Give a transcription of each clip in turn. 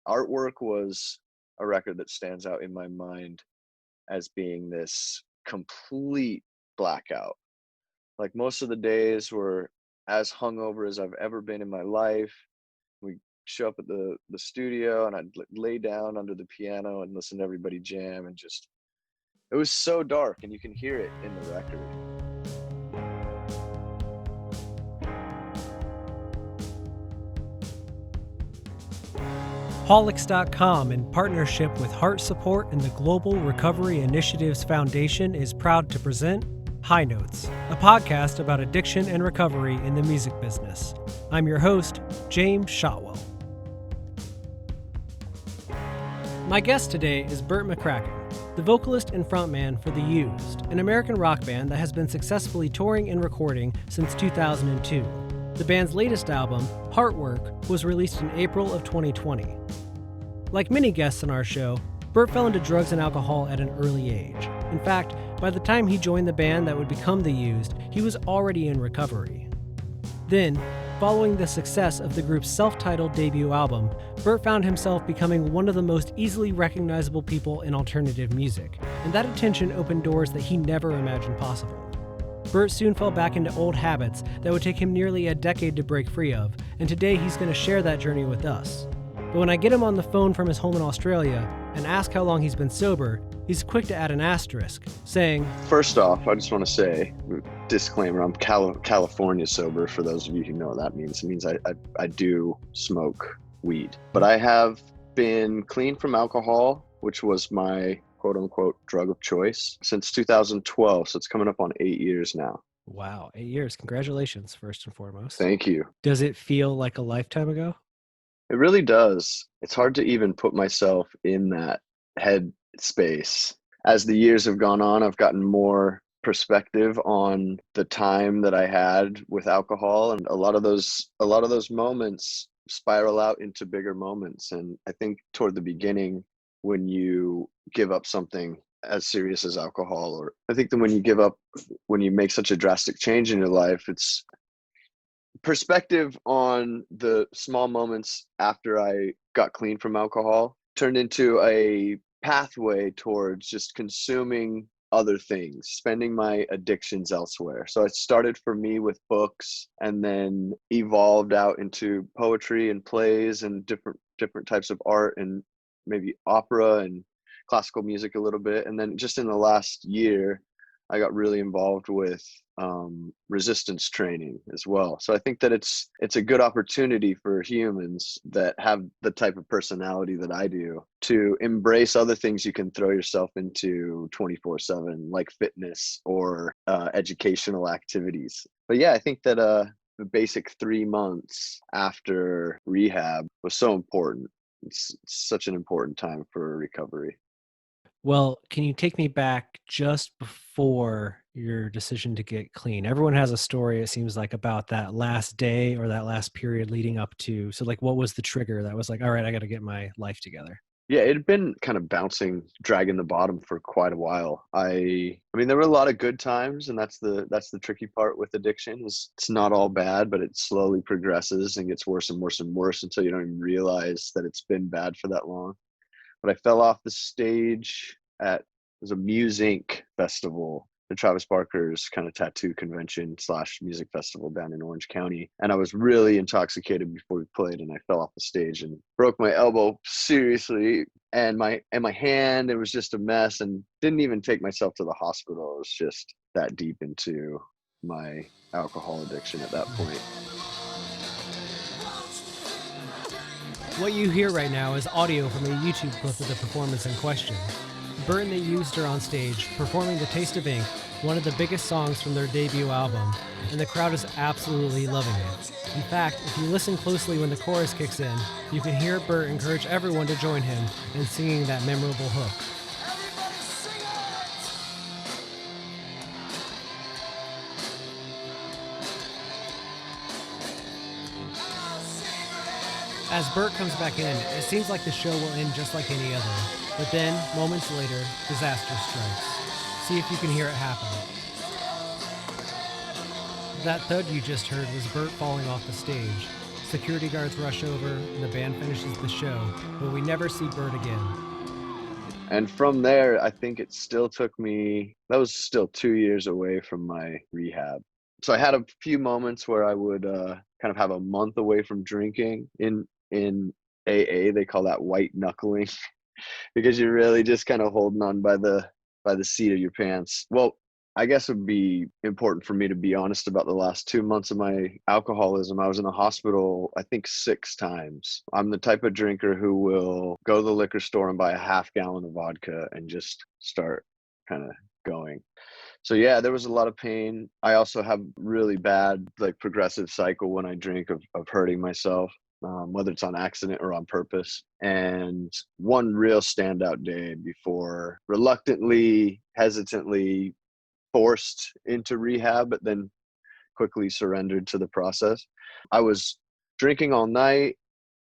Artwork was a record that stands out in my mind as being this complete blackout. Like, most of the days were as hungover as I've ever been in my life. We show up at the studio, and I'd lay down under the piano and listen to everybody jam, and just, it was so dark, and you can hear it in the record. Holics.com, in partnership with Heartsupport and the Global Recovery Initiatives Foundation, is proud to present High Notes, a podcast about addiction and recovery in the music business. I'm your host, James Shotwell. My guest today is Bert McCracken, the vocalist and frontman for The Used, an American rock band that has been successfully touring and recording since 2002. The band's latest album, Heartwork, was released in April of 2020. Like many guests on our show, Bert fell into drugs and alcohol at an early age. In fact, by the time he joined the band that would become The Used, he was already in recovery. Then, following the success of the group's self-titled debut album, Bert found himself becoming one of the most easily recognizable people in alternative music, and that attention opened doors that he never imagined possible. Bert soon fell back into old habits that would take him nearly a decade to break free of, and today he's going to share that journey with us. But when I get him on the phone from his home in Australia and ask how long he's been sober, he's quick to add an asterisk, saying, First off, I just want to say, disclaimer, I'm California sober, for those of you who know what that means. It means I do smoke weed. But I have been clean from alcohol, which was my quote-unquote drug of choice, since 2012, so it's coming up on 8 years now. Wow, 8 years. Congratulations, first and foremost. Thank you. Does it feel like a lifetime ago? It really does. It's hard to even put myself in that head space. As the years have gone on, I've gotten more perspective on the time that I had with alcohol, and a lot of those moments spiral out into bigger moments. And I think toward the beginning, when you give up something as serious as alcohol, or I think that when you make such a drastic change in your life, it's perspective on the small moments after I got clean from alcohol turned into a pathway towards just consuming other things, spending my addictions elsewhere. So it started for me with books, and then evolved out into poetry and plays and different types of art, and maybe opera and classical music a little bit. And then just in the last year, I got really involved with resistance training as well. So I think that it's a good opportunity for humans that have the type of personality that I do to embrace other things you can throw yourself into 24/7, like fitness or educational activities. But yeah, I think that the basic 3 months after rehab was so important. It's such an important time for recovery. Well, can you take me back just before your decision to get clean? Everyone has a story, it seems like, about that last day or that last period leading up to. So, like, what was the trigger that was like, all right, I got to get my life together? Yeah, it had been kind of bouncing, dragging the bottom for quite a while. I mean, there were a lot of good times, and that's the tricky part with addiction, is it's not all bad, but it slowly progresses and gets worse and worse and worse until you don't even realize that it's been bad for that long. But I fell off the stage at, it was a Muse Inc. festival, the Travis Barker's kind of tattoo convention / music festival down in Orange County. And I was really intoxicated before we played, and I fell off the stage and broke my elbow seriously, and my hand. It was just a mess, and didn't even take myself to the hospital. It was just that deep into my alcohol addiction at that point. What you hear right now is audio from a YouTube clip of the performance in question. Bert and The Used are on stage performing The Taste of Ink, one of the biggest songs from their debut album, and the crowd is absolutely loving it. In fact, if you listen closely when the chorus kicks in, you can hear Bert encourage everyone to join him in singing that memorable hook. As Bert comes back in, it seems like the show will end just like any other. But then, moments later, disaster strikes. See if you can hear it happen. That thud you just heard was Bert falling off the stage. Security guards rush over, and the band finishes the show, but we never see Bert again. And from there, I think it still took me, that was still 2 years away from my rehab. So I had a few moments where I would kind of have a month away from drinking in AA. They call that white knuckling because you're really just kind of holding on by the seat of your pants. Well, I guess it would be important for me to be honest about the last 2 months of my alcoholism. I was in the hospital, I think 6 times. I'm the type of drinker who will go to the liquor store and buy a half gallon of vodka and just start kind of going. So yeah, there was a lot of pain. I also have really bad, like, progressive cycle when I drink of hurting myself, whether it's on accident or on purpose. And one real standout day before reluctantly, hesitantly forced into rehab, but then quickly surrendered to the process. I was drinking all night.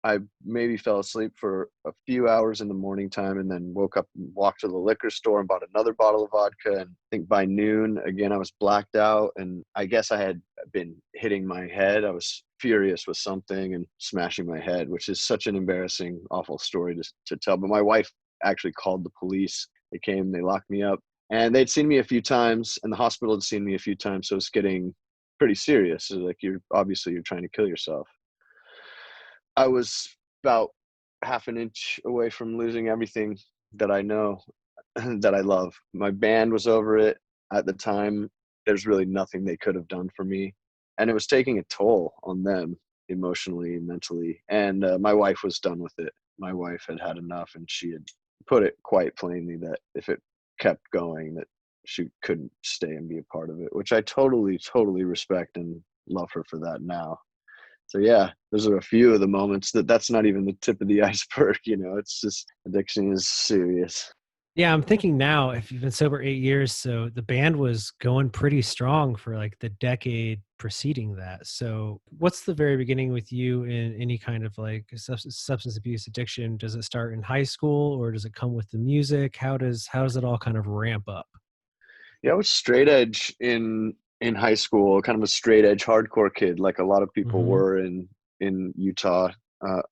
I maybe fell asleep for a few hours in the morning time and then woke up and walked to the liquor store and bought another bottle of vodka. And I think by noon, again, I was blacked out. And I guess I had been hitting my head. I was furious with something and smashing my head, which is such an embarrassing, awful story to tell. But my wife actually called the police. They came, they locked me up. And they'd seen me a few times, and the hospital had seen me a few times. So it's getting pretty serious. So, like, you're trying to kill yourself. I was about half an inch away from losing everything that I know, that I love. My band was over it at the time. There's really nothing they could have done for me. And it was taking a toll on them emotionally, mentally. And my wife was done with it. My wife had had enough, and she had put it quite plainly that if it kept going, that she couldn't stay and be a part of it, which I totally respect and love her for that now. So yeah, those are a few of the moments that's not even the tip of the iceberg. It's just, addiction is serious. Yeah, I'm thinking now, if you've been sober 8 years, so the band was going pretty strong for like the decade preceding that. So what's the very beginning with you in any kind of like substance abuse addiction? Does it start in high school, or does it come with the music? How does it all kind of ramp up? Yeah, I was straight edge in high school, kind of a straight edge hardcore kid, like a lot of people Hmm. were in Utah. Uh,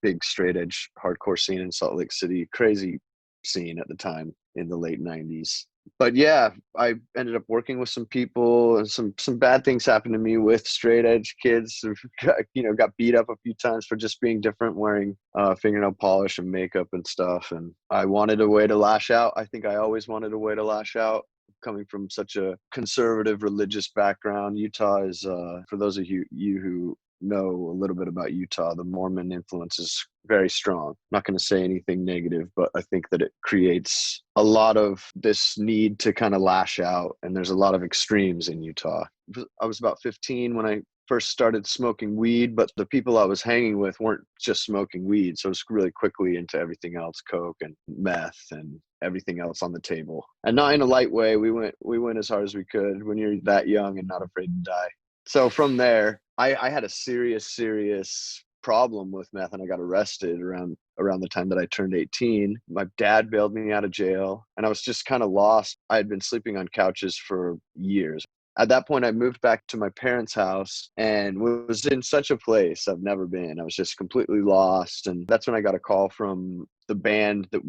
Big straight edge hardcore scene in Salt Lake City, crazy scene at the time in the late 90s. But yeah, I ended up working with some people, and some bad things happened to me with straight edge kids who got beat up a few times for just being different, wearing fingernail polish and makeup and stuff. And I wanted a way to lash out. I think I always wanted a way to lash out, coming from such a conservative religious background. Utah is, for those of you who know a little bit about Utah, the Mormon influence is very strong. I'm not going to say anything negative, but I think that it creates a lot of this need to kind of lash out, and there's a lot of extremes in Utah. I was about 15 when I first started smoking weed, but the people I was hanging with weren't just smoking weed. So it was really quickly into everything else, coke and meth and everything else on the table. And not in a light way. We went as hard as we could when you're that young and not afraid to die. So from there, I had a serious problem with meth, and I got arrested around the time that I turned 18. My dad bailed me out of jail, and I was just kind of lost. I had been sleeping on couches for years. At that point, I moved back to my parents' house and was in such a place I've never been. I was just completely lost. And that's when I got a call from the band that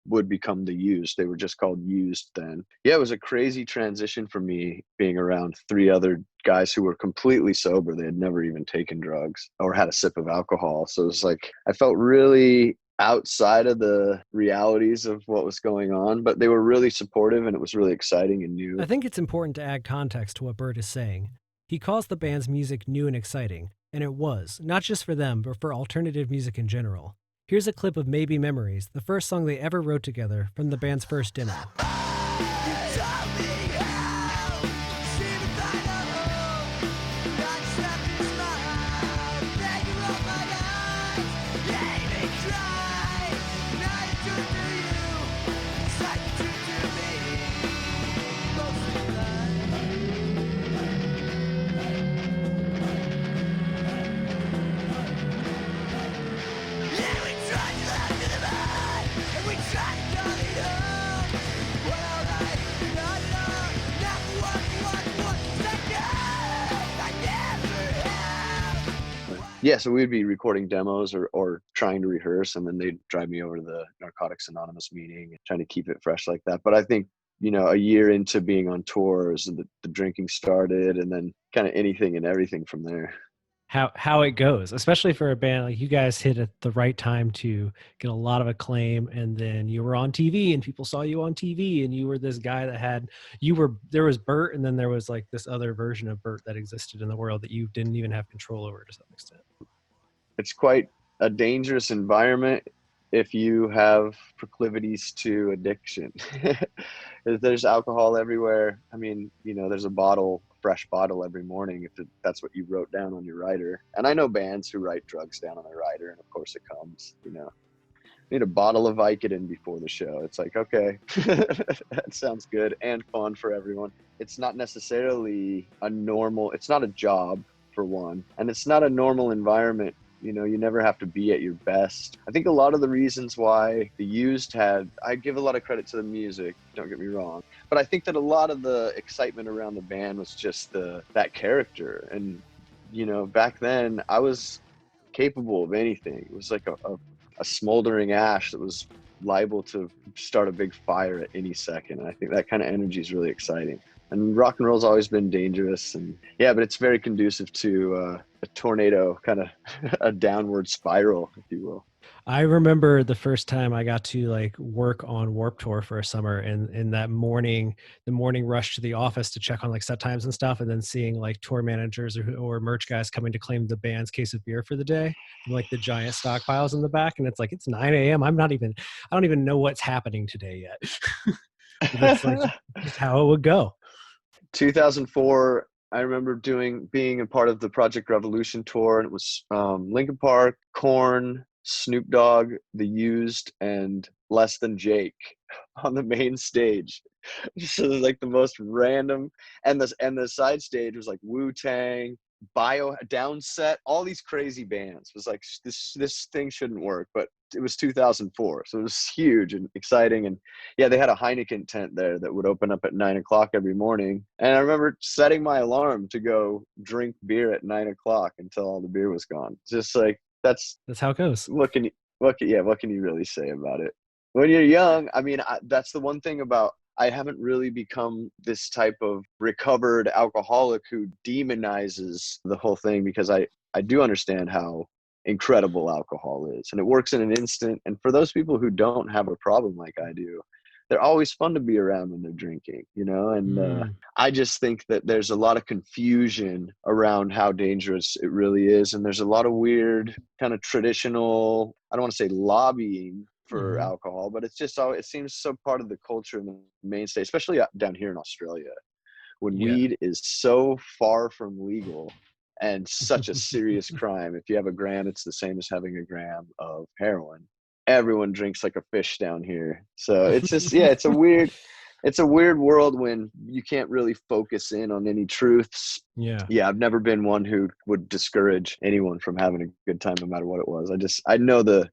would become the Used. They were just called Used then. Yeah, it was a crazy transition for me, being around 3 other guys who were completely sober. They had never even taken drugs or had a sip of alcohol. So it was like, I felt really outside of the realities of what was going on, but they were really supportive, and it was really exciting and I new. think it's important to add context to what Bert is saying. He calls the band's music new and exciting, and it was, not just for them, but for alternative music in general. Here's a clip of Maybe Memories, the first song they ever wrote together from the band's first demo. Yeah, so we'd be recording demos or trying to rehearse, and then they'd drive me over to the Narcotics Anonymous meeting and trying to keep it fresh like that. But I think, a year into being on tours, the drinking started, and then kind of anything and everything from there. How it goes, especially for a band like you guys hit at the right time to get a lot of acclaim, and then you were on TV and people saw you on TV, and you were this guy that there was Bert, and then there was like this other version of Bert that existed in the world that you didn't even have control over to some extent. It's quite a dangerous environment if you have proclivities to addiction. There's alcohol everywhere. I mean, there's a fresh bottle every morning if that's what you wrote down on your rider. And I know bands who write drugs down on their rider, and of course it comes. Need a bottle of Vicodin before the show. It's like, okay, that sounds good and fun for everyone. It's not necessarily it's not a job for one, and it's not a normal environment. You never have to be at your best. I think a lot of the reasons why the Used I give a lot of credit to the music, don't get me wrong, but I think that a lot of the excitement around the band was just that character. And, back then I was capable of anything. It was like a smoldering ash that was liable to start a big fire at any second. And I think that kind of energy is really exciting. And rock and roll's always been dangerous, and but it's very conducive to a tornado, kind of a downward spiral, if you will. I remember the first time I got to like work on Warped Tour for a summer, and in that morning, the morning rush to the office to check on like set times and stuff, and then seeing like tour managers or merch guys coming to claim the band's case of beer for the day, and like the giant stockpiles in the back, and it's like it's 9 a.m. I don't even know what's happening today yet. But that's like just how it would go. 2004, I remember being a part of the Project Revolution tour, and it was Linkin Park, Korn, Snoop Dogg, The Used, and Less Than Jake on the main stage. So it was like the most random, and the side stage was like Wu-Tang, Downset, all these crazy bands. It was like this thing shouldn't work, but it was 2004, so it was huge and exciting. And they had a Heineken tent there that would open up at 9 o'clock every morning, and I remember setting my alarm to go drink beer at 9 o'clock until all the beer was gone. Just like that's how it goes. What can you really say about it when you're young? I mean, that's the one thing about, I haven't really become this type of recovered alcoholic who demonizes the whole thing, because I do understand how incredible alcohol is, and it works in an instant. And for those people who don't have a problem like I do, they're always fun to be around when they're drinking, and I just think that there's a lot of confusion around how dangerous it really is. And there's a lot of weird kind of traditional, I don't want to say lobbying for alcohol, but it's just it seems so part of the culture and the mainstay, especially down here in Australia, when weed is so far from legal and such a serious crime. If you have a gram, it's the same as having a gram of heroin. Everyone drinks like a fish down here. So it's just, it's a weird world when you can't really focus in on any truths. I've never been one who would discourage anyone from having a good time no matter what it was. I know the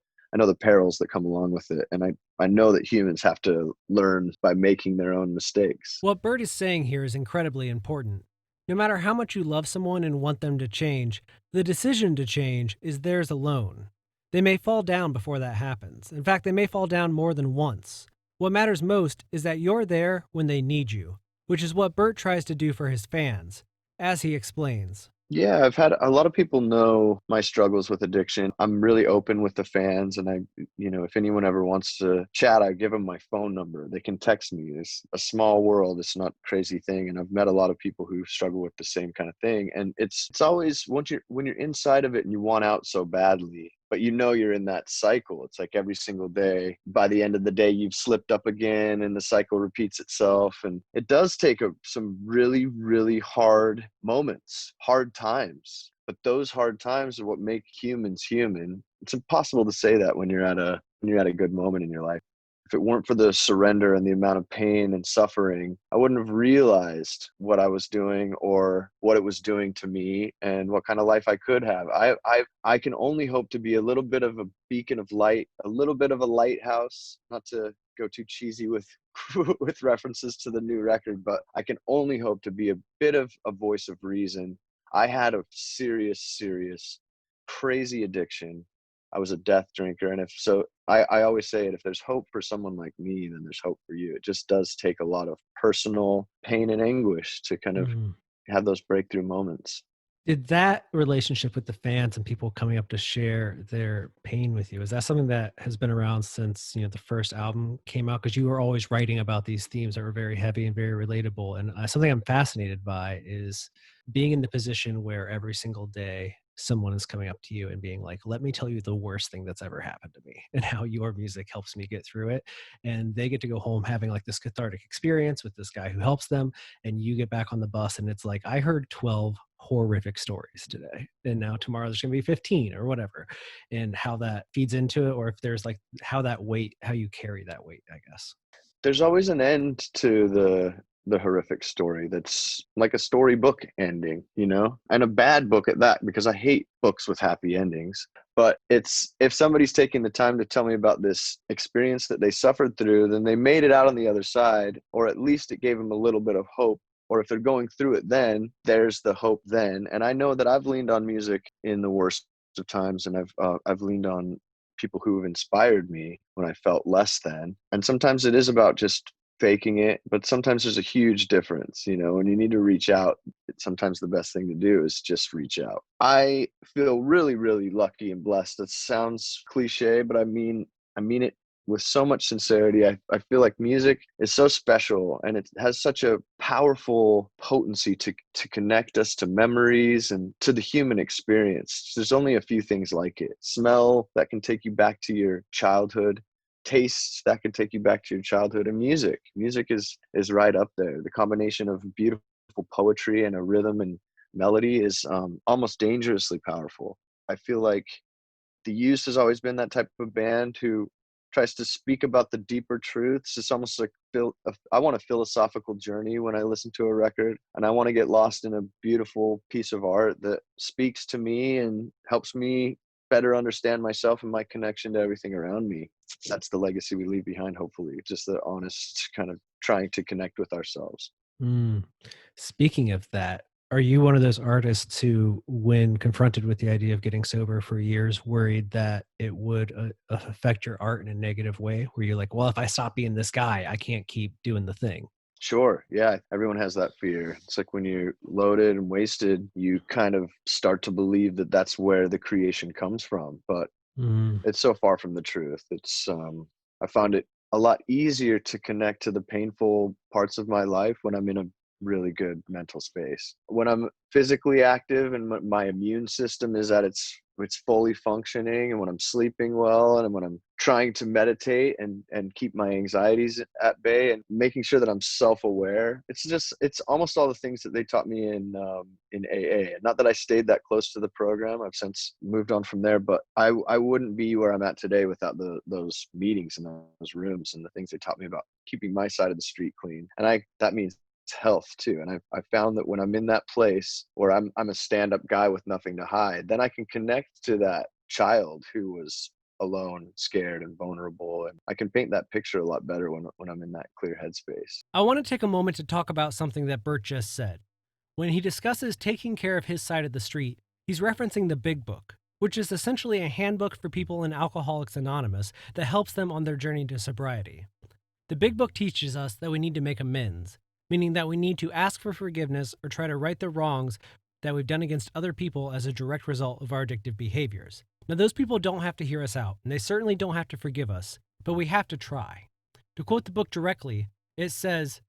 perils that come along with it, and I know that humans have to learn by making their own mistakes. What Bert is saying here is incredibly important. No matter how much you love someone and want them to change, the decision to change is theirs alone. They may fall down before that happens. In fact, they may fall down more than once. What matters most is that you're there when they need you, which is what Bert tries to do for his fans, as he explains. Yeah, I've had a lot of people know my struggles with addiction. I'm really open with the fans, and if anyone ever wants to chat, I give them my phone number. They can text me. It's a small world. It's not a crazy thing. And I've met a lot of people who struggle with the same kind of thing. And it's always, when you're inside of it and you want out so badly, but you're in that cycle. It's like every single day, by the end of the day, you've slipped up again, and the cycle repeats itself. And it does take some really, really hard moments, hard times. But those hard times are what make humans human. It's impossible to say that when you're at a good moment in your life. If it weren't for the surrender and the amount of pain and suffering, I wouldn't have realized what I was doing or what it was doing to me and what kind of life I could have. I can only hope to be a little bit of a beacon of light, a little bit of a lighthouse, not to go too cheesy with with references to the new record, but I can only hope to be a bit of a voice of reason. I had a serious crazy addiction. I was a death drinker. And if so, I always say it, if there's hope for someone like me, then there's hope for you. It just does take a lot of personal pain and anguish to kind of Mm. have those breakthrough moments. Did that relationship with the fans and people coming up to share their pain with you, is that something that has been around since, the first album came out? Because you were always writing about these themes that were very heavy and very relatable. And something I'm fascinated by is being in the position where every single day someone is coming up to you and being like, let me tell you the worst thing that's ever happened to me and how your music helps me get through it. And they get to go home having like this cathartic experience with this guy who helps them. And you get back on the bus and it's like, I heard 12 horrific stories today, and now tomorrow there's going to be 15 or whatever, and how that feeds into it, or if there's like how you carry that weight, I guess. There's always an end to the horrific story that's like a storybook ending, and a bad book at that, because I hate books with happy endings. But it's, if somebody's taking the time to tell me about this experience that they suffered through, then they made it out on the other side, or at least it gave them a little bit of hope. Or if they're going through it, then there's the hope then. And I know that I've leaned on music in the worst of times, and I've leaned on people who have inspired me when I felt less than. And sometimes it is about just faking it, but sometimes there's a huge difference, when you need to reach out. Sometimes the best thing to do is just reach out. I feel really, really lucky and blessed. That sounds cliche, but I mean it with so much sincerity. I feel like music is so special, and it has such a powerful potency to connect us to memories and to the human experience. There's only a few things like it. Smell that can take you back to your childhood, tastes that can take you back to your childhood, and music is right up there. The combination of beautiful poetry and a rhythm and melody is almost dangerously powerful. I feel like the Used has always been that type of band who tries to speak about the deeper truths. It's almost like I want a philosophical journey when I listen to a record, and I want to get lost in a beautiful piece of art that speaks to me and helps me better understand myself and my connection to everything around me. That's the legacy we leave behind, hopefully. Just the honest kind of trying to connect with ourselves. Mm. Speaking of that, are you one of those artists who, when confronted with the idea of getting sober for years, worried that it would affect your art in a negative way? Where you're like, well, if I stop being this guy, I can't keep doing the thing. Sure. Yeah. Everyone has that fear. It's like when you're loaded and wasted, you kind of start to believe that that's where the creation comes from. But Mm. it's so far from the truth. I found it a lot easier to connect to the painful parts of my life when I'm in a really good mental space. When I'm physically active and my immune system is at it's fully functioning, and when I'm sleeping well, and when I'm trying to meditate and keep my anxieties at bay, and making sure that I'm self-aware. It's almost all the things that they taught me in AA. And not that I stayed that close to the program. I've since moved on from there, but I wouldn't be where I'm at today without those meetings and those rooms and the things they taught me about keeping my side of the street clean. And that means health too. And I found that when I'm in that place where I'm a stand-up guy with nothing to hide, then I can connect to that child who was alone, scared, and vulnerable. And I can paint that picture a lot better when I'm in that clear headspace. I want to take a moment to talk about something that Bert just said. When he discusses taking care of his side of the street, he's referencing the Big Book, which is essentially a handbook for people in Alcoholics Anonymous that helps them on their journey to sobriety. The Big Book teaches us that we need to make amends, meaning that we need to ask for forgiveness or try to right the wrongs that we've done against other people as a direct result of our addictive behaviors. Now, those people don't have to hear us out, and they certainly don't have to forgive us, but we have to try. To quote the book directly, it says,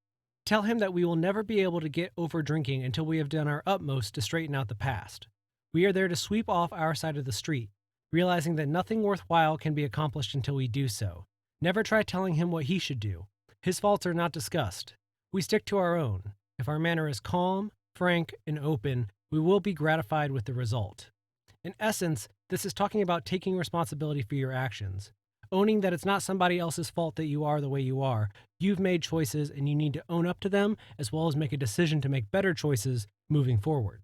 "Tell him that we will never be able to get over drinking until we have done our utmost to straighten out the past. We are there to sweep off our side of the street, realizing that nothing worthwhile can be accomplished until we do so. Never try telling him what he should do. His faults are not discussed. We stick to our own. If our manner is calm, frank, and open, we will be gratified with the result." In essence, this is talking about taking responsibility for your actions, owning that it's not somebody else's fault that you are the way you are. You've made choices and you need to own up to them, as well as make a decision to make better choices moving forward.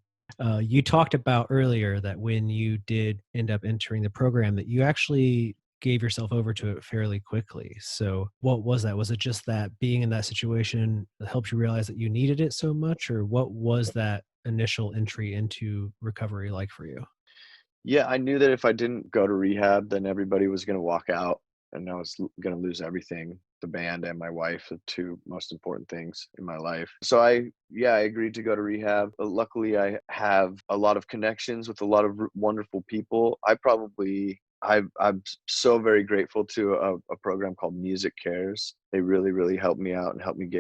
You talked about earlier that when you did end up entering the program, that you actually gave yourself over to it fairly quickly. So what was that? Was it just that being in that situation helped you realize that you needed it so much, or what was that initial entry into recovery like for you? Yeah, I knew that if I didn't go to rehab, then everybody was gonna walk out, and I was gonna lose everything, the band and my wife, the 2 most important things in my life. So I agreed to go to rehab. Luckily, I have a lot of connections with a lot of wonderful people. I'm so very grateful to a program called Music Cares. They really, really helped me out and helped me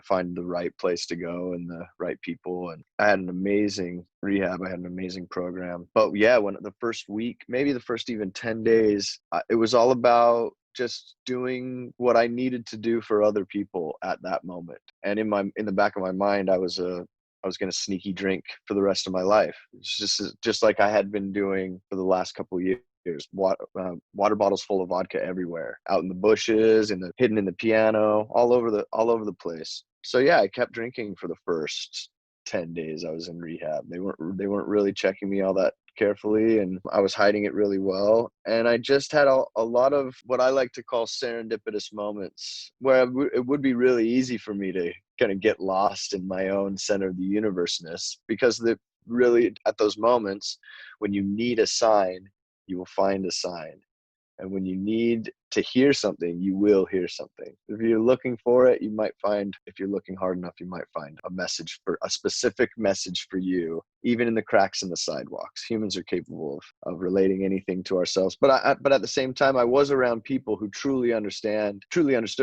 find the right place to go and the right people. And I had an amazing rehab. I had an amazing program. But yeah, when the first week, maybe the first even 10 days, it was all about just doing what I needed to do for other people at that moment. And in the back of my mind, I was going to sneaky drink for the rest of my life. It's just like I had been doing for the last couple of years. Water bottles full of vodka everywhere, out in the bushes, hidden in the piano, all over the place. So yeah, I kept drinking for the first 10 days I was in rehab. They weren't really checking me all that carefully, and I was hiding it really well. And I just had a lot of what I like to call serendipitous moments where it would be really easy for me to kind of get lost in my own center of the universeness, because really at those moments when you need a sign, you will find a sign. And when you need to hear something, you will hear something. If you're looking for it, if you're looking hard enough, you might find a specific message for you, even in the cracks in the sidewalks. Humans are capable of relating anything to ourselves. But at the same time, I was around people who truly understood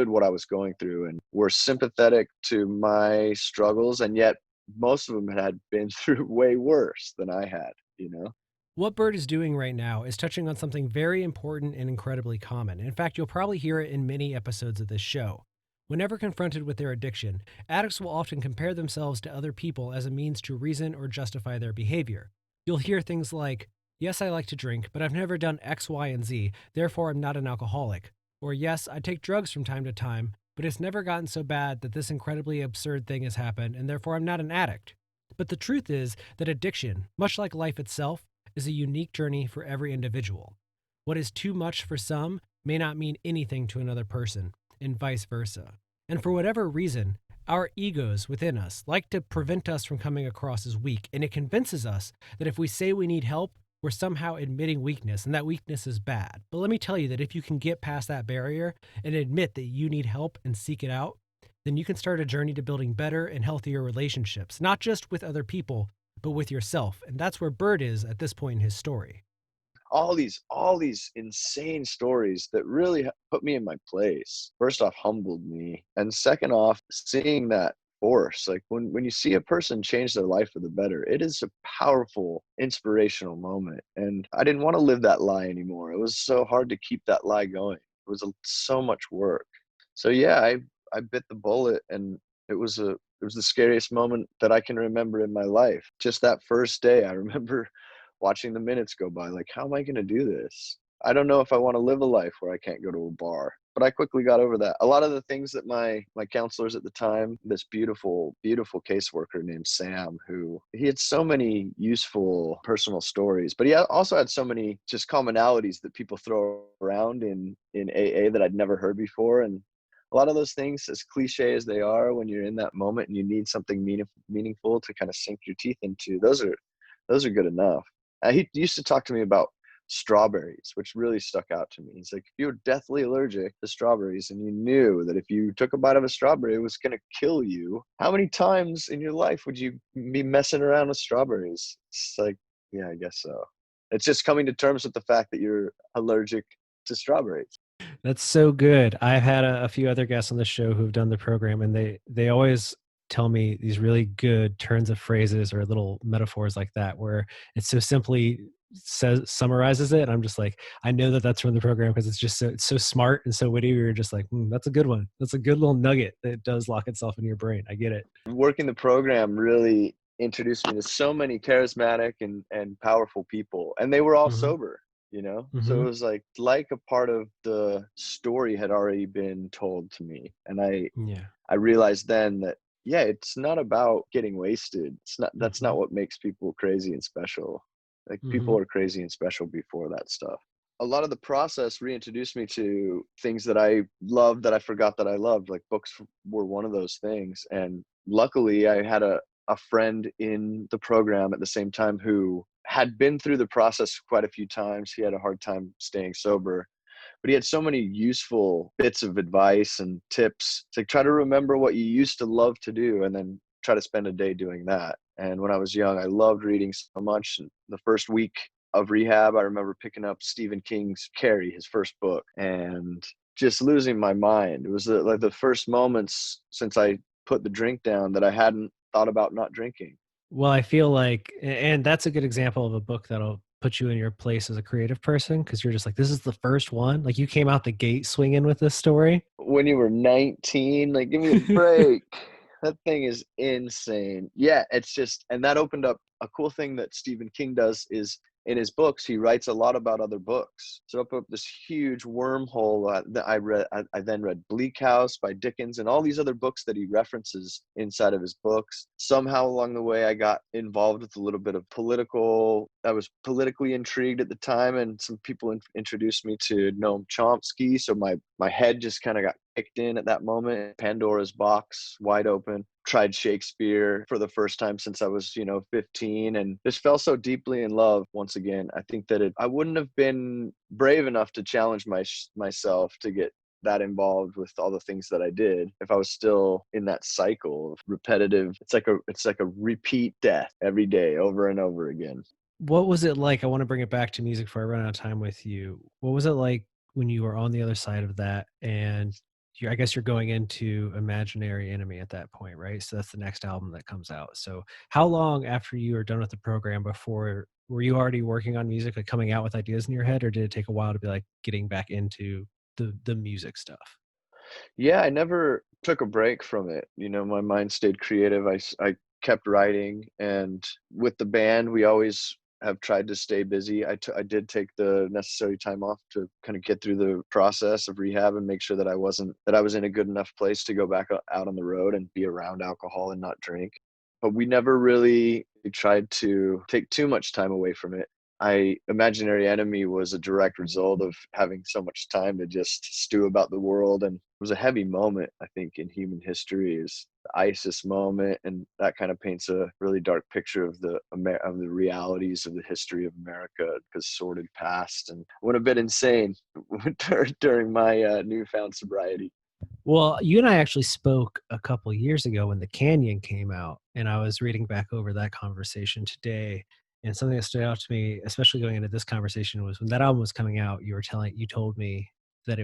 what I was going through and were sympathetic to my struggles. And yet most of them had been through way worse than I had, you know? What Bert is doing right now is touching on something very important and incredibly common. In fact, you'll probably hear it in many episodes of this show. Whenever confronted with their addiction, addicts will often compare themselves to other people as a means to reason or justify their behavior. You'll hear things like, "Yes, I like to drink, but I've never done X, Y, and Z, therefore I'm not an alcoholic." Or, "Yes, I take drugs from time to time, but it's never gotten so bad that this incredibly absurd thing has happened, and therefore I'm not an addict." But the truth is that addiction, much like life itself, is a unique journey for every individual. What is too much for some may not mean anything to another person, and vice versa. And for whatever reason, our egos within us like to prevent us from coming across as weak, and it convinces us that if we say we need help, we're somehow admitting weakness, and that weakness is bad. But let me tell you that if you can get past that barrier and admit that you need help and seek it out, then you can start a journey to building better and healthier relationships, not just with other people, but with yourself. And that's where Bird is at this point in his story. All these insane stories that really put me in my place. First off, humbled me, and second off, seeing that force. Like when you see a person change their life for the better, it is a powerful, inspirational moment. And I didn't want to live that lie anymore. It was so hard to keep that lie going. It was so much work. So yeah, I bit the bullet, and it was the scariest moment that I can remember in my life. Just that first day, I remember watching the minutes go by, like, how am I going to do this? I don't know if I want to live a life where I can't go to a bar. But I quickly got over that. A lot of the things that my counselors at the time, this beautiful, beautiful caseworker named Sam, who he had so many useful personal stories, but he also had so many just commonalities that people throw around in AA that I'd never heard before. And a lot of those things, as cliche as they are, when you're in that moment and you need something meaningful to kind of sink your teeth into, those are good enough. He used to talk to me about strawberries, which really stuck out to me. He's like, if you were deathly allergic to strawberries and you knew that if you took a bite of a strawberry, it was going to kill you, how many times in your life would you be messing around with strawberries? It's like, yeah, I guess so. It's just coming to terms with the fact that you're allergic to strawberries. That's so good. I've had a few other guests on the show who've done the program, and they always tell me these really good turns of phrases or little metaphors like that, where it so simply summarizes it. And I'm just like, I know that that's from the program because it's so smart and so witty. We were just like, that's a good one. That's a good little nugget that does lock itself in your brain. I get it. Working the program really introduced me to so many charismatic and powerful people, and they were all Mm-hmm. sober, you know? So Mm-hmm. it was like a part of the story had already been told to me. And Yeah. I realized then that, yeah, it's not about getting wasted. That's Mm-hmm. not what makes people crazy and special. Like, Mm-hmm. people are crazy and special before that stuff. A lot of the process reintroduced me to things that I loved that I forgot that I loved. Like, books were one of those things. And luckily I had a friend in the program at the same time who had been through the process quite a few times. He had a hard time staying sober, but he had so many useful bits of advice and tips. It's like, try to remember what you used to love to do and then try to spend a day doing that. And when I was young, I loved reading so much. And the first week of rehab, I remember picking up Stephen King's Carrie, his first book, and just losing my mind. It was like the first moments since I put the drink down that I hadn't thought about not drinking. Well, I feel like, and that's a good example of a book that'll put you in your place as a creative person, because you're just like, this is the first one. Like, you came out the gate swinging with this story. When you were 19, like, give me a break. That thing is insane. Yeah, it's just, and that opened up a cool thing that Stephen King does is in his books, he writes a lot about other books. So up this huge wormhole that I read. I then read Bleak House by Dickens and all these other books that he references inside of his books. Somehow along the way, I got involved with a little bit of political. I was politically intrigued at the time, and some people introduced me to Noam Chomsky. So my head just kind of got kicked in at that moment. Pandora's box wide open. Tried Shakespeare for the first time since I was, 15, and just fell so deeply in love once again. I think that I wouldn't have been brave enough to challenge myself to get that involved with all the things that I did if I was still in that cycle of repetitive. It's like a repeat death every day over and over again. What was it like? I want to bring it back to music before I run out of time with you. What was it like when you were on the other side of that? And I guess you're going into Imaginary Enemy at that point, right? So that's the next album that comes out. So how long after you were done with the program before were you already working on music, like coming out with ideas in your head, or did it take a while to be like getting back into the music stuff? Yeah, I never took a break from it. My mind stayed creative. I kept writing, and with the band, we always have tried to stay busy. I did take the necessary time off to kind of get through the process of rehab and make sure that I was in a good enough place to go back out on the road and be around alcohol and not drink. But we never really tried to take too much time away from it. Imaginary Enemy was a direct result of having so much time to just stew about the world, and it was a heavy moment, I think, in human history. Is the ISIS moment, and that kind of paints a really dark picture of the realities of the history of America, because sordid past, and went a bit insane during my newfound sobriety. Well, you and I actually spoke a couple years ago when The Canyon came out, and I was reading back over that conversation today. And something that stood out to me, especially going into this conversation, was when that album was coming out, you told me that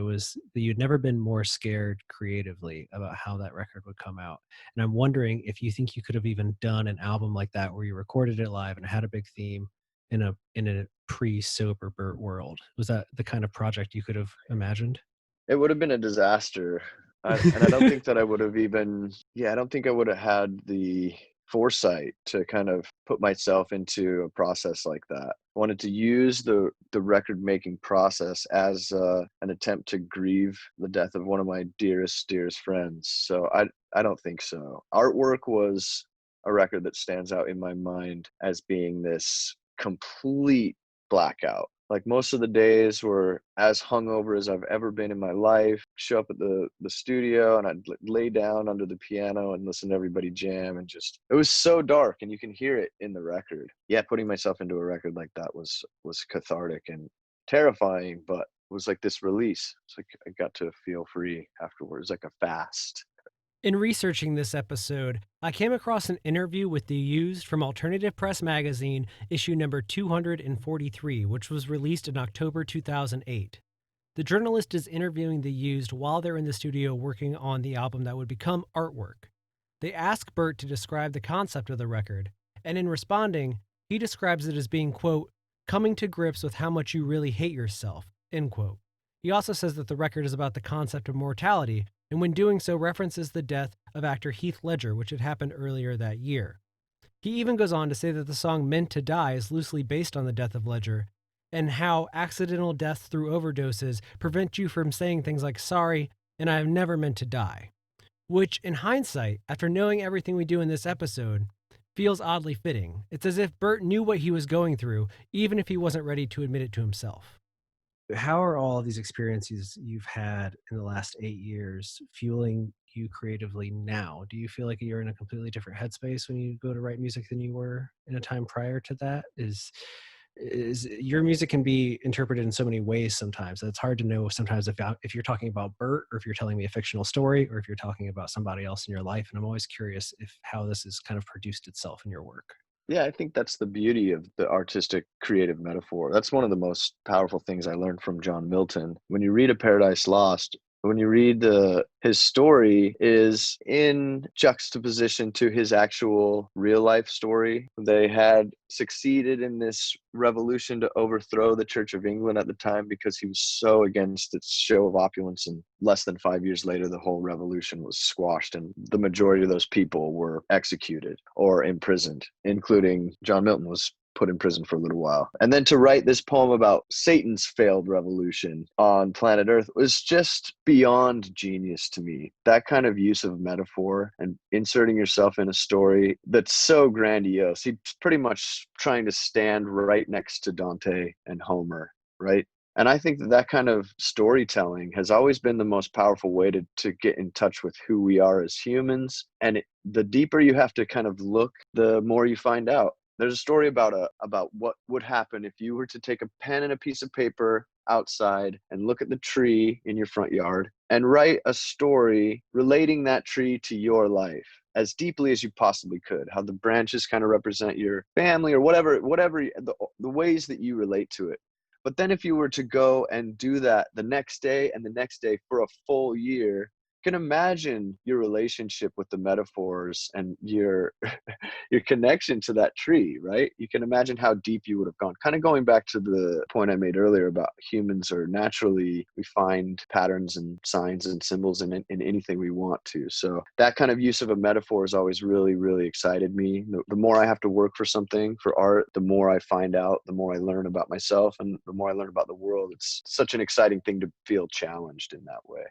you'd never been more scared creatively about how that record would come out. And I'm wondering if you think you could have even done an album like that where you recorded it live and had a big theme in a pre-sober Bert world. Was that the kind of project you could have imagined? It would have been a disaster. And I don't think that I would have I don't think I would have had the foresight to kind of put myself into a process like that. I wanted to use the record making process as an attempt to grieve the death of one of my dearest friends. So I don't think so. Artwork was a record that stands out in my mind as being this complete blackout. Like, most of the days were as hungover as I've ever been in my life. Show up at the studio, and I'd lay down under the piano and listen to everybody jam, and just, it was so dark, and you can hear it in the record. Yeah, putting myself into a record like that was cathartic and terrifying, but it was like this release. It's like I got to feel free afterwards, like a fast. In researching this episode, I came across an interview with The Used from Alternative Press Magazine, issue number 243, which was released in October 2008. The journalist is interviewing The Used while they're in the studio working on the album that would become Artwork. They ask Bert to describe the concept of the record, and in responding, he describes it as being, quote, coming to grips with how much you really hate yourself, end quote. He also says that the record is about the concept of mortality, and when doing so references the death of actor Heath Ledger, which had happened earlier that year. He even goes on to say that the song Meant to Die is loosely based on the death of Ledger, and how accidental deaths through overdoses prevent you from saying things like sorry and I have never meant to die. Which, in hindsight, after knowing everything we do in this episode, feels oddly fitting. It's as if Bert knew what he was going through, even if he wasn't ready to admit it to himself. how are all of these experiences you've had in the last 8 years fueling you creatively now? Do you feel like you're in a completely different headspace when you go to write music than you were in a time prior to that? Is your music can be interpreted in so many ways sometimes. It's hard to know sometimes if you're talking about Bert, or if you're telling me a fictional story, or if you're talking about somebody else in your life. And I'm always curious if how this has kind of produced itself in your work. Yeah, I think that's the beauty of the artistic creative metaphor. That's one of the most powerful things I learned from John Milton. When you read A Paradise Lost, when you read his story is in juxtaposition to his actual real life story. They had succeeded in this revolution to overthrow the Church of England at the time because he was so against its show of opulence, and less than 5 years later the whole revolution was squashed and the majority of those people were executed or imprisoned, including John Milton was put in prison for a little while. And then to write this poem about Satan's failed revolution on planet Earth was just beyond genius to me. That kind of use of metaphor and inserting yourself in a story that's so grandiose. He's pretty much trying to stand right next to Dante and Homer, right? And I think that kind of storytelling has always been the most powerful way to get in touch with who we are as humans. And the deeper you have to kind of look, the more you find out. There's a story about what would happen if you were to take a pen and a piece of paper outside and look at the tree in your front yard and write a story relating that tree to your life as deeply as you possibly could. How the branches kind of represent your family or whatever the ways that you relate to it. But then if you were to go and do that the next day and the next day for a full year, you can imagine your relationship with the metaphors and your your connection to that tree, right? You can imagine how deep you would have gone. Kind of going back to the point I made earlier about humans are naturally, we find patterns and signs and symbols in anything we want to. So that kind of use of a metaphor has always really, really excited me. The more I have to work for something, for art, the more I find out, the more I learn about myself and the more I learn about the world. It's such an exciting thing to feel challenged in that way.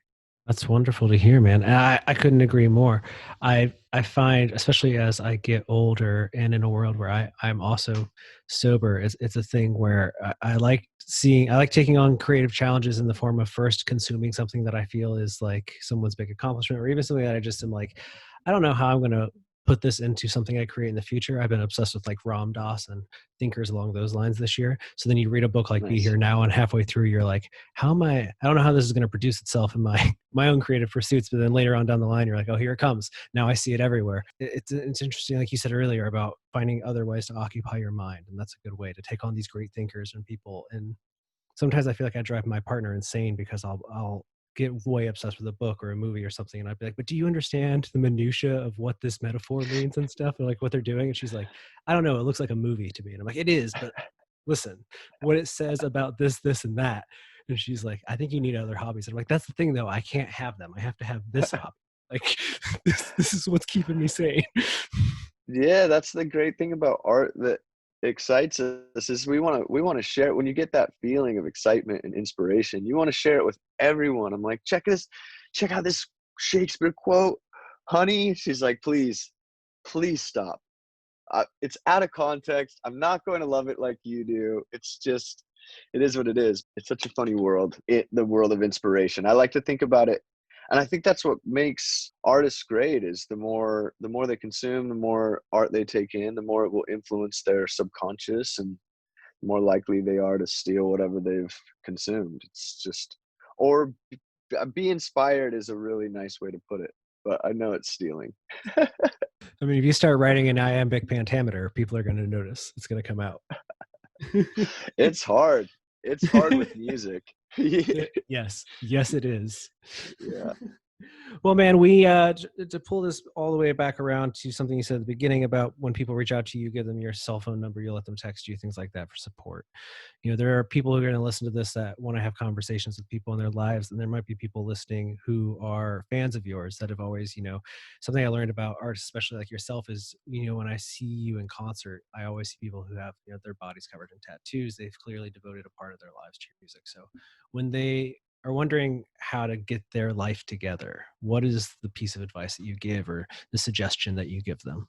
That's wonderful to hear, man. And I couldn't agree more. I find, especially as I get older and in a world where I'm also sober, it's a thing where I like taking on creative challenges in the form of first consuming something that I feel is like someone's big accomplishment, or even something that I just am like, I don't know how I'm going to put this into something I create in the future. I've been obsessed with like Ram Dass and thinkers along those lines this year. So then you read a book like Be Nice. Here Now, and halfway through you're like, I don't know how this is going to produce itself in my my own creative pursuits. But then later on down the line, you're like, oh, here it comes. Now I see it everywhere. It's interesting, like you said earlier, about finding other ways to occupy your mind, and that's a good way to take on these great thinkers and people. And sometimes I feel like I drive my partner insane because I'll get way obsessed with a book or a movie or something, and I'd be like, but do you understand the minutia of what this metaphor means and stuff, or like what they're doing? And she's like, I don't know, it looks like a movie to me. And I'm like, it is, but listen, what it says about this and that. And she's like, I think you need other hobbies. And I'm like, that's the thing though, I can't have them. I have to have this hobby. Like this is what's keeping me sane. Yeah, that's the great thing about art that excites us is we want to share it. When you get that feeling of excitement and inspiration, you want to share it with everyone. I'm like, check out this Shakespeare quote, honey. She's like, please stop. It's out of context. I'm not going to love it like you do. It's just, it is what it is. It's such a funny world, the world of inspiration. I like to think about it, and I think that's what makes artists great. Is the more they consume, the more art they take in, the more it will influence their subconscious, and the more likely they are to steal whatever they've consumed. It's just, or be inspired is a really nice way to put it, but I know it's stealing. I mean, if you start writing an iambic pentameter, people are going to notice. It's going to come out. It's hard. It's hard with music. Yes, yes, it is. Yeah. Well, man, to pull this all the way back around to something you said at the beginning about when people reach out to you, give them your cell phone number, you let them text you, things like that for support. There are people who are going to listen to this that want to have conversations with people in their lives, and there might be people listening who are fans of yours that have always, something I learned about art, especially like yourself, is when I see you in concert, I always see people who have their bodies covered in tattoos. They've clearly devoted a part of their lives to your music. So when they are wondering how to get their life together, what is the piece of advice that you give, or the suggestion that you give them?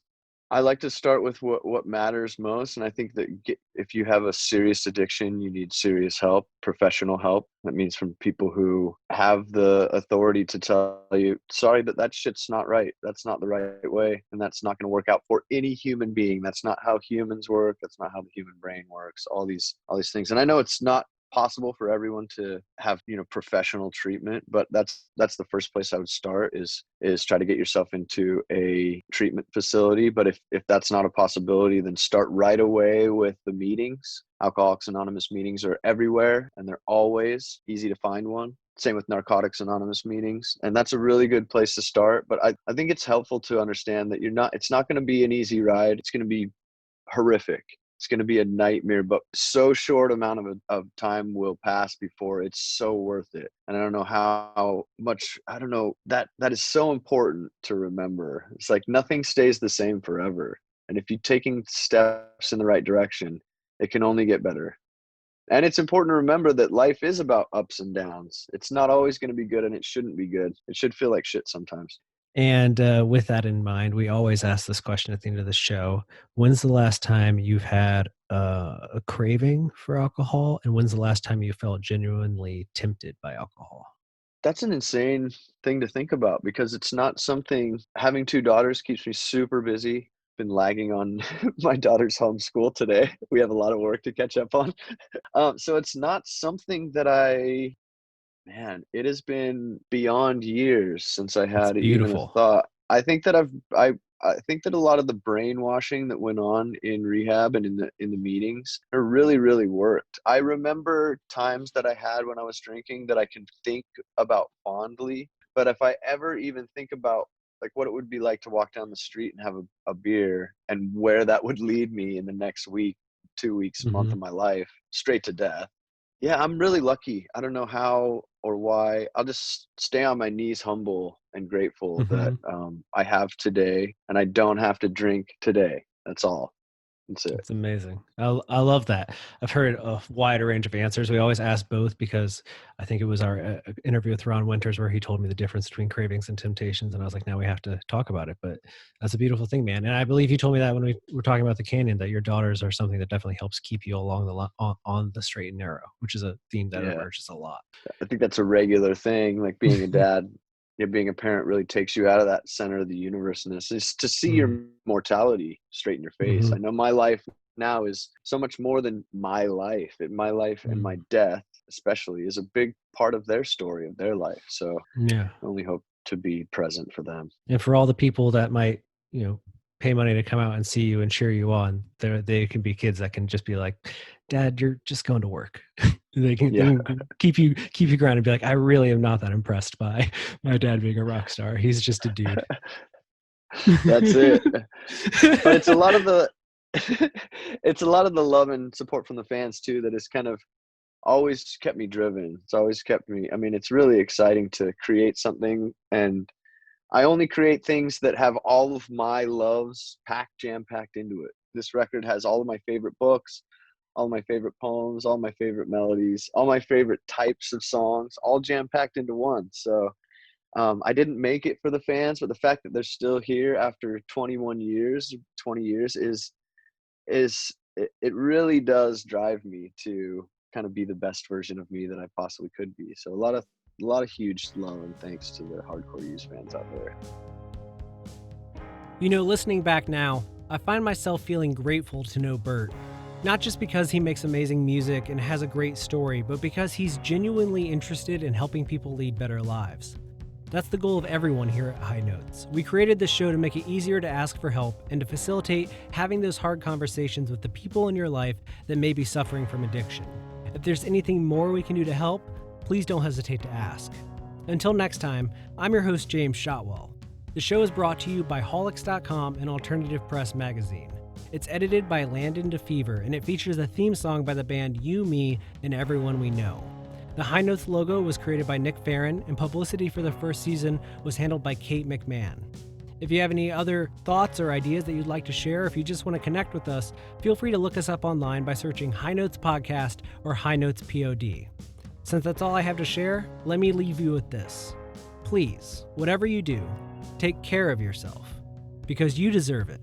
I like to start with what matters most, and I think that if you have a serious addiction, you need serious help, professional help. That means from people who have the authority to tell you, sorry, but that shit's not right. That's not the right way, and that's not going to work out for any human being. That's not how humans work. That's not how the human brain works. All these things, and I know it's not possible for everyone to have professional treatment, but that's the first place I would start is try to get yourself into a treatment facility. But if that's not a possibility, then start right away with the meetings. Alcoholics Anonymous meetings are everywhere, and they're always easy to find one. Same with Narcotics Anonymous meetings, and that's a really good place to start. But I think it's helpful to understand that it's not going to be an easy ride. It's going to be horrific. It's going to be a nightmare, but so short amount of time will pass before it's so worth it. And I don't know how much, I don't know, that is so important to remember. It's like nothing stays the same forever. And if you're taking steps in the right direction, it can only get better. And it's important to remember that life is about ups and downs. It's not always going to be good, and it shouldn't be good. It should feel like shit sometimes. And with that in mind, we always ask this question at the end of the show. When's the last time you've had a craving for alcohol? And when's the last time you felt genuinely tempted by alcohol? That's an insane thing to think about, because it's not something. Having two daughters keeps me super busy. Been lagging on my daughter's homeschool today. We have a lot of work to catch up on. So it's not something that man, it has been beyond years since I It's had even a beautiful. thought. I think that I think that a lot of the brainwashing that went on in rehab and in the meetings are really, really worked. I remember times that I had when I was drinking that I can think about fondly, but if I ever even think about like what it would be like to walk down the street and have a beer, and where that would lead me in the next week, 2 weeks, month Hmm. of my life, straight to death. Yeah, I'm really lucky. I don't know how or why. I'll just stay on my knees, humble and grateful that Hmm. I have today, and I don't have to drink today. That's all. That's it. It's amazing. I love that. I've heard a wider range of answers. We always ask both because I think it was our interview with Ron Winters where he told me the difference between cravings and temptations. And I was like, now we have to talk about it. But that's a beautiful thing, man. And I believe you told me that when we were talking about the canyon, that your daughters are something that definitely helps keep you along on the straight and narrow, which is a theme that Yeah, emerges a lot. I think that's a regular thing. Like being a dad, being a parent really takes you out of that center of the universeness. Is to see Mm. your mortality straight in your face. Hmm. I know my life now is so much more than my life. My life and my Mm. death, especially, is a big part of their story, of their life. So Yeah. I only hope to be present for them. And for all the people that might, pay money to come out and see you and cheer you on, they can be kids that can just be like, "Dad, you're just going to work." They Yeah, can keep you grounded and be like, "I really am not that impressed by my dad being a rock star. He's just a dude." that's it. But it's a lot of the it's a lot of the love and support from the fans too that has kind of always kept me driven. It's always kept me. I mean, it's really exciting to create something, and I only create things that have all of my loves jam packed into it. This record has all of my favorite books, all my favorite poems, all my favorite melodies, all my favorite types of songs, all jam packed into one. So I didn't make it for the fans, but the fact that they're still here after 21 years, 20 years it really does drive me to kind of be the best version of me that I possibly could be. So a lot of huge love and thanks to the hardcore use fans out there. Listening back now, I find myself feeling grateful to know Bert. Not just because he makes amazing music and has a great story, but because he's genuinely interested in helping people lead better lives. That's the goal of everyone here at High Notes. We created this show to make it easier to ask for help and to facilitate having those hard conversations with the people in your life that may be suffering from addiction. If there's anything more we can do to help, please don't hesitate to ask. Until next time, I'm your host, James Shotwell. The show is brought to you by Holics.com and Alternative Press Magazine. It's edited by Landon Defever, and it features a theme song by the band You, Me, and Everyone We Know. The High Notes logo was created by Nick Ferran, and publicity for the first season was handled by Kate McMahon. If you have any other thoughts or ideas that you'd like to share, or if you just want to connect with us, feel free to look us up online by searching High Notes Podcast or High Notes POD. Since that's all I have to share, let me leave you with this. Please, whatever you do, take care of yourself, because you deserve it.